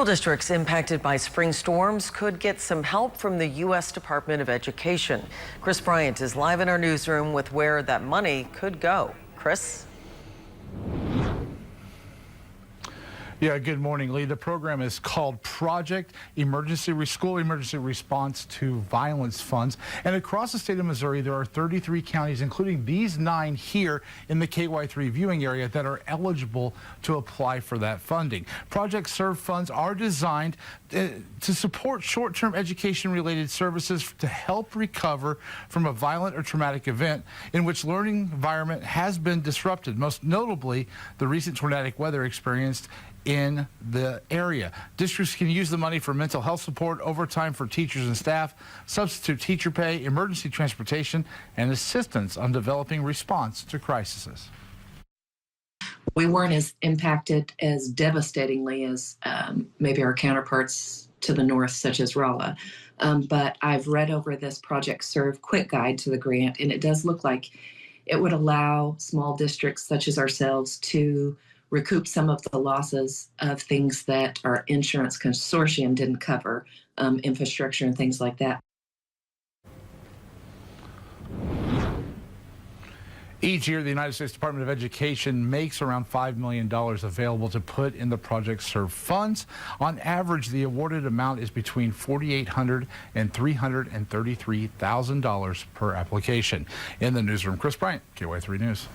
Districts impacted by spring storms could get some help from the U.S. Department of Education. Chris Bryant is live in our newsroom with where that money could go. Chris? Yeah, good morning, Lee. The program is called Project School Emergency Response to Violence Funds. And across the state of Missouri, there are 33 counties, including these 9 here in the KY3 viewing area, that are eligible to apply for that funding. Project Serve funds are designed to support short-term education-related services to help recover from a violent or traumatic event in which learning environment has been disrupted, most notably the recent tornadic weather experienced in the area. Districts can use the money for mental health support, overtime for teachers and staff, substitute teacher pay, emergency transportation, and assistance on developing response to crises. We weren't as impacted as devastatingly as maybe our counterparts to the north, such as Rolla. But I've read over this Project Serve quick guide to the grant, and it does look like it would allow small districts such as ourselves to recoup some of the losses of things that our insurance consortium didn't cover, infrastructure and things like that. Each year, the United States Department of Education makes around $5 million available to put in the Project Serve funds. On average, the awarded amount is between $4,800 and $333,000 per application. In the newsroom, Chris Bryant, KY3 News.